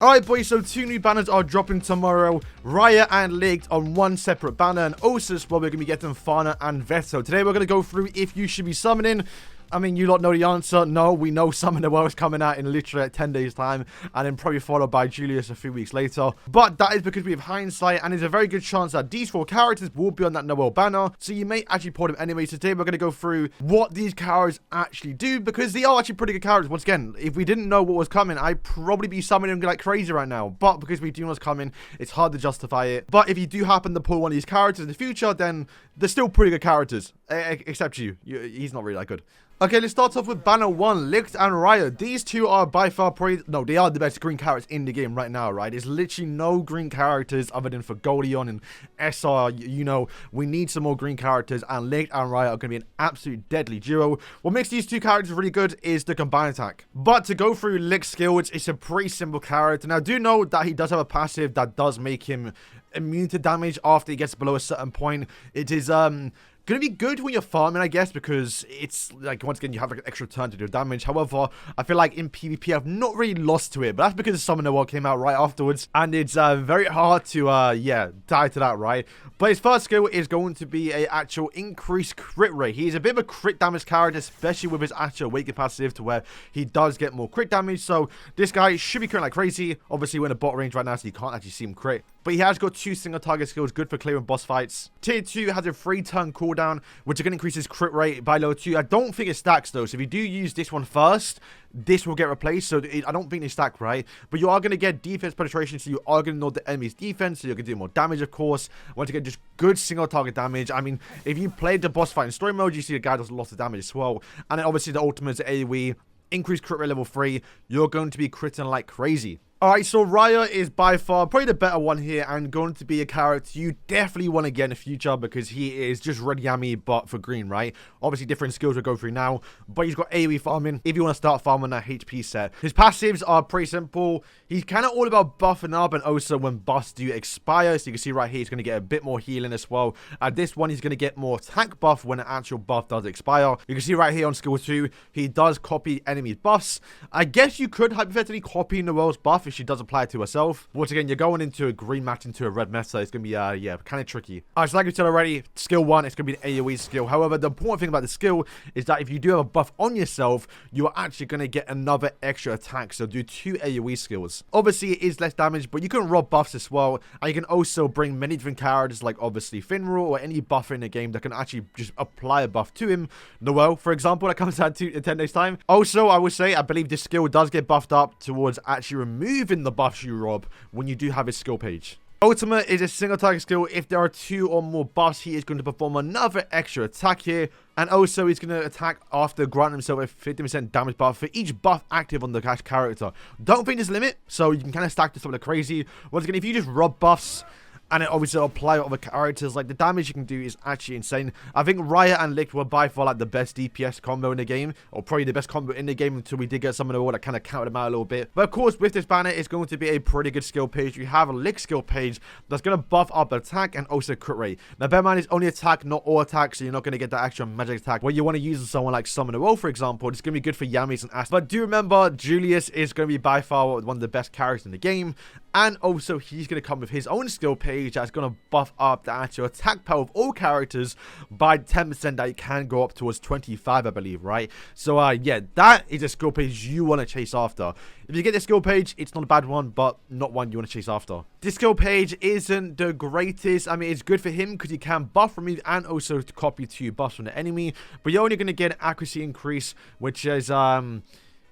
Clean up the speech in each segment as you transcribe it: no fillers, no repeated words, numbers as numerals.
Alright boys, so 2 new banners are dropping tomorrow. Rhya and Licht on one separate banner, and also as well, we're going to be getting Fana and Vetto. Today we're going to go through if you should be summoning. I mean, you lot know the answer. No, we know Summon the World is coming out in literally like 10 days time, and then probably followed by Julius a few weeks later. But that is because we have hindsight, and there's a very good chance that these 4 characters will be on that NOELLE banner, so you may actually pull them anyway. So today we're going to go through what these characters actually do, because they are actually pretty good characters. Once again, if we didn't know what was coming, I'd probably be summoning them like crazy right now, but because we do know what's coming, it's hard to justify it. But if you do happen to pull one of these characters in the future, then they're still pretty good characters, except you. He's not really that good. Okay, let's start off with banner 1, Licht and Rhya. These two are by far probably, no, they are the best green characters in the game right now, right? There's literally no green characters other than for Goldyon and SR. You know, we need some more green characters, and Licht and Rhya are going to be an absolute deadly duo. What makes these two characters really good is the combined attack. But to go through Licht's skills, it's a pretty simple character. Now, do know that he does have a passive that does make him immune to damage after he gets below a certain point. It is, gonna be good when you're farming, I guess, because it's like, once again, you have like an extra turn to do damage. However, I feel like in PvP I've not really lost to it, but that's because Summon the World came out right afterwards, and it's very hard to yeah, die to that, right? But his first skill is going to be a actual increased crit rate. He's a bit of a crit damage character, especially with his actual awaken passive, to where he does get more crit damage. So this guy should be critting like crazy. Obviously we're in a bot range right now, so you can't actually see him crit, but he has got 2 single target skills, good for clearing boss fights. Tier 2 has a 3-turn cooldown, which is going to increase his crit rate by level 2. I don't think it stacks though, so if you do use this one first, this will get replaced, so I don't think they stack, right? But you are going to get defense penetration, so you are going to know the enemy's defense, so you're going to do more damage, of course. Once again, just good single target damage. I mean, if you played the boss fight in story mode, you see the guy does a lot of damage as well. And then obviously the ultimate is AoE, increased crit rate level 3. You're going to be critting like crazy. Alright, so Rhya is by far probably the better one here, and going to be a character you definitely want to get in the future, because he is just red yummy but for green, right? Obviously different skills we'll go through now, but he's got AoE farming if you want to start farming that HP set. His passives are pretty simple. He's kind of all about buffing up, and also when buffs do expire, so you can see right here he's going to get a bit more healing as well. This one he's going to get more attack buff when an actual buff does expire. You can see right here on skill 2, he does copy enemies buffs. I guess you could hypothetically copy NOELLE's buff if she does apply it to herself. Once again, you're going into a green match into a red meta. It's going to be, yeah, kind of tricky. Alright, so like we said already, skill 1, it's going to be an AoE skill. However, the important thing about the skill is that if you do have a buff on yourself, you are actually going to get another extra attack. So do 2 AoE skills. Obviously, it is less damage, but you can rob buffs as well. And you can also bring many different characters, like obviously Finral or any buffer in the game that can actually just apply a buff to him. Noelle, for example, that comes out in 10 days time. Also, I would say, I believe this skill does get buffed up towards actually removing the buffs you rob when you do have his skill page. Ultimate is a single target skill. If there are 2 or more buffs, he is going to perform another extra attack here. And also, he's going to attack after granting himself a 50% damage buff for each buff active on the character. Don't think there's a limit, so you can kind of stack this up like crazy. Once again, if you just rob buffs and it obviously apply to other characters, like the damage you can do is actually insane. I think Rhya and Licht were by far like the best DPS combo in the game, or probably the best combo in the game until we did get some of the world that kind of counted them out a little bit. But of course, with this banner, it's going to be a pretty good skill page. You have a Licht skill page that's going to buff up attack and also crit rate. Now, bear in mind, it's only attack, not all attack, so you're not going to get that extra magic attack. When you want to use someone like Summon the World, for example, it's going to be good for Yammies and Ass. But do remember, Julius is going to be by far one of the best characters in the game. And also, he's going to come with his own skill page that's going to buff up the actual attack power of all characters by 10%. That it can go up towards 25, I believe, right? So, yeah, that is a skill page you want to chase after. If you get this skill page, it's not a bad one, but not one you want to chase after. This skill page isn't the greatest. I mean, it's good for him because he can buff, remove, and also to copy 2 buffs from the enemy. But you're only going to get an accuracy increase, which is,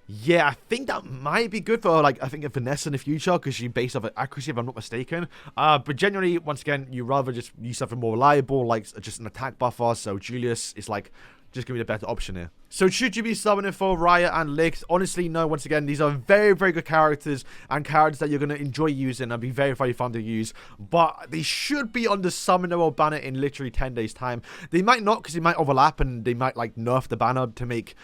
yeah, I think that might be good for, like, I think a Vanessa in the future, because she based off of accuracy, if I'm not mistaken. But generally, once again, you rather just use something more reliable, like just an attack buffer. So Julius is, like, just going to be the better option here. So should you be summoning for Rhya and Licht? Honestly, no. Once again, these are very, very good characters, and characters that you're going to enjoy using and be very, very fun to use. But they should be on the Summon the World banner in literally 10 days time. They might not, because they might overlap, and they might, like, nerf the banner to make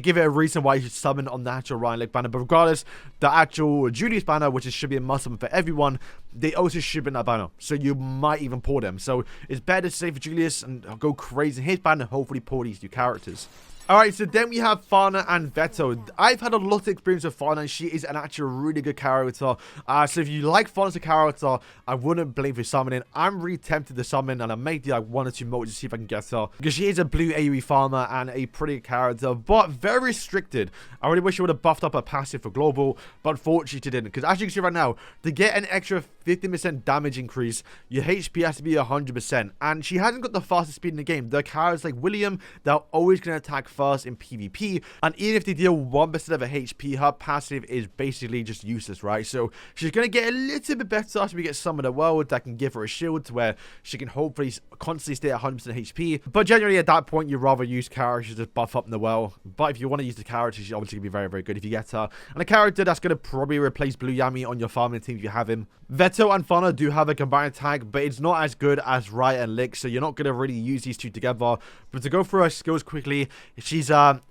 give it a reason why you should summon on the actual Rhya and Licht banner. But regardless, the actual Julius banner, which should be a must summon for everyone, they also should be in that banner, so you might even pull them. So it's better to save for Julius and go crazy in his banner and hopefully pull these 2 characters. Alright, so then we have Fana and Vetto. I've had a lot of experience with Fana, and she is an actual really good character. So if you like Fana as a character, I wouldn't blame for summoning. I'm really tempted to summon, and I may do like 1 or 2 modes to see if I can get her. Because she is a blue AoE farmer and a pretty good character, but very restricted. I really wish she would have buffed up her passive for global, but unfortunately she didn't. Because as you can see right now, to get an extra 50% damage increase, your HP has to be 100%. And she hasn't got the fastest speed in the game. The characters like William, they're always going to attack first in PvP, and even if they deal 1% of her HP, her passive is basically just useless, right? So she's going to get a little bit better after we get some of the world that can give her a shield to where she can hopefully constantly stay at 100% HP. But generally at that point, you'd rather use characters to buff up the well. But if you want to use the character, she's obviously going to be very, very good if you get her. And a character that's going to probably replace Blue Yami on your farming team if you have him. Vetto and Fana do have a combined attack, but it's not as good as Rhya and Licht, so you're not going to really use these two together. But to go through her skills quickly, she's a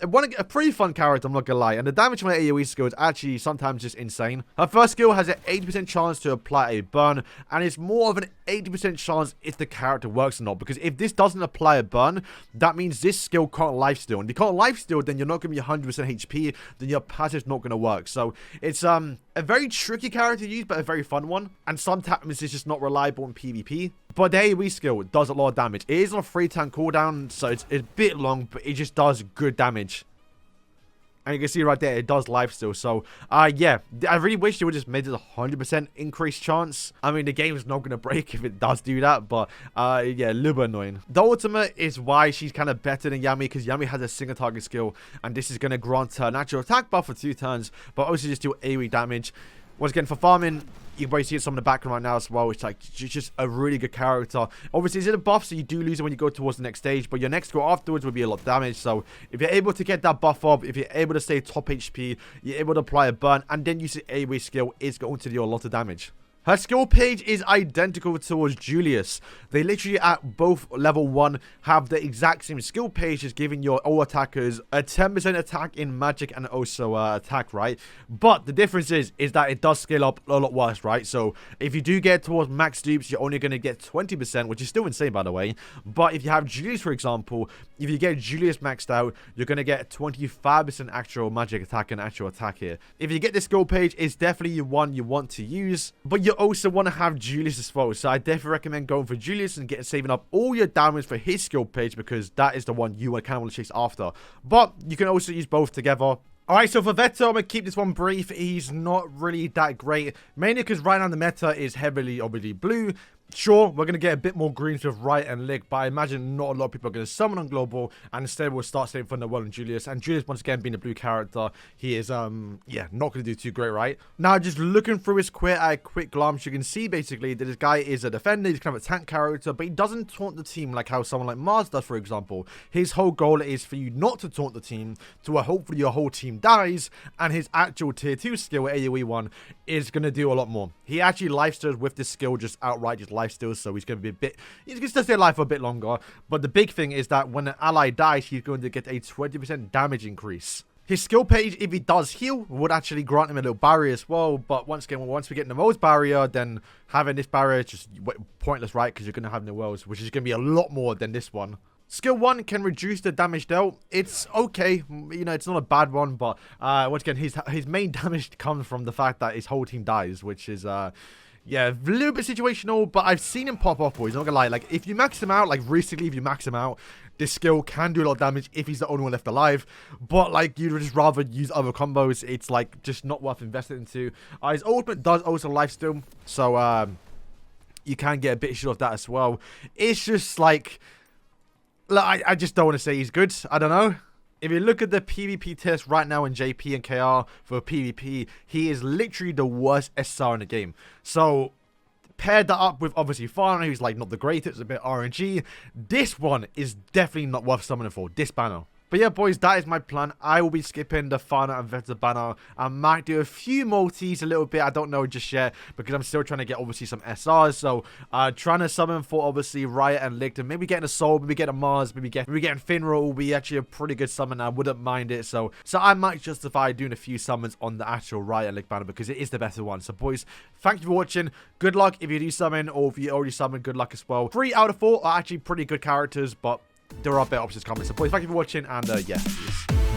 pretty fun character, I'm not gonna lie, and the damage from her AoE skill is actually sometimes just insane. Her first skill has an 80% chance to apply a burn, and it's more of an 80% chance if the character works or not, because if this doesn't apply a burn, that means this skill can't lifesteal, and if you can't lifesteal, then you're not gonna be 100% HP, then your passive's not gonna work. So it's a very tricky character to use, but a very fun one, and sometimes it's just not reliable in PvP. But the AoE skill does a lot of damage. It is on a 3-turn cooldown, so it's a bit long, but it just does good damage. And you can see right there, it does lifesteal. So, yeah, I really wish they would just made it a 100% increased chance. I mean, the game is not going to break if it does do that, but, yeah, a little bit annoying. The ultimate is why she's kind of better than Yami, because Yami has a single target skill, and this is going to grant her natural attack buff for 2 turns, but also just do AoE damage. Once again, for farming, you can probably see some in the background right now as well. It's like just a really good character. Obviously, it's in a buff, so you do lose it when you go towards the next stage. But your next go afterwards will be a lot of damage. So if you're able to get that buff up, if you're able to stay top HP, you're able to apply a burn, and then use the AoE skill, it's going to do a lot of damage. Her skill page is identical towards Julius. They literally at both level 1 have the exact same skill page, as giving your all attackers a 10% attack in magic and also attack, right? But the difference is that it does scale up a lot worse, right? So if you do get towards max dupes, you're only going to get 20%, which is still insane, by the way. But if you have Julius, for example, if you get Julius maxed out, you're going to get 25% actual magic attack and actual attack here. If you get this skill page, it's definitely one you want to use, but you also want to have Julius as well. So I definitely recommend going for Julius and saving up all your damage for his skill page, because that is the one you kind of want to chase after. But you can also use both together. Alright, so for Vetto, I'm going to keep this one brief. He's not really that great, mainly because right now the meta is heavily, obviously, blue. Sure, we're going to get a bit more greens with Rhya and Licht, but I imagine not a lot of people are going to summon on global, and instead we'll start saving for NOELLE and Julius. And Julius, once again, being a blue character, he is, yeah, not going to do too great, right? Now, just looking through his quit at a quick glance, you can see, basically, that this guy is a defender, he's kind of a tank character, but he doesn't taunt the team like how someone like Mars does, for example. His whole goal is for you not to taunt the team, to where hopefully your whole team dies, and his actual tier 2 skill, AoE 1, is going to do a lot more. He actually lifesteals with this skill, just outright, just lifesteals, so he's going to be he's going to stay alive for a bit longer. But the big thing is that when an ally dies, he's going to get a 20% damage increase. His skill page, if he does heal, would actually grant him a little barrier as well. But once again, once we get NOELLE's barrier, then having this barrier is just pointless, right? Because you're going to have NOELLE's, which is going to be a lot more than this one. Skill 1 can reduce the damage dealt. It's okay, you know, it's not a bad one, but once again, his main damage comes from the fact that his whole team dies, which is yeah, a little bit situational, but I've seen him pop off, boys. Not gonna lie. Like, if you max him out, like, recently, if you max him out, this skill can do a lot of damage if he's the only one left alive. But, like, you'd just rather use other combos. It's, like, just not worth investing into. His ultimate does also lifesteal, so, you can get a bit short of that as well. It's just, like, I just don't want to say he's good. I don't know. If you look at the PvP test right now in JP and KR for PvP, he is literally the worst SR in the game. So, pair that up with obviously Fana, who's like not the greatest, a bit RNG. This one is definitely not worth summoning for, this banner. But yeah, boys, that is my plan. I will be skipping the Fana and Vetto banner. I might do a few multis a little bit. I don't know just yet, because I'm still trying to get, obviously, some SRs. So, trying to summon for, obviously, Rhya and Licht. And maybe getting a Soul, maybe getting a Mars, maybe getting Finra will be actually a pretty good summon. I wouldn't mind it. So I might justify doing a few summons on the actual Rhya and Licht banner, because it is the better one. So, boys, thank you for watching. Good luck if you do summon, or if you already summoned, good luck as well. 3 out of 4 are actually pretty good characters, but there are better options coming. So, boys, thank you for watching, and yeah, peace.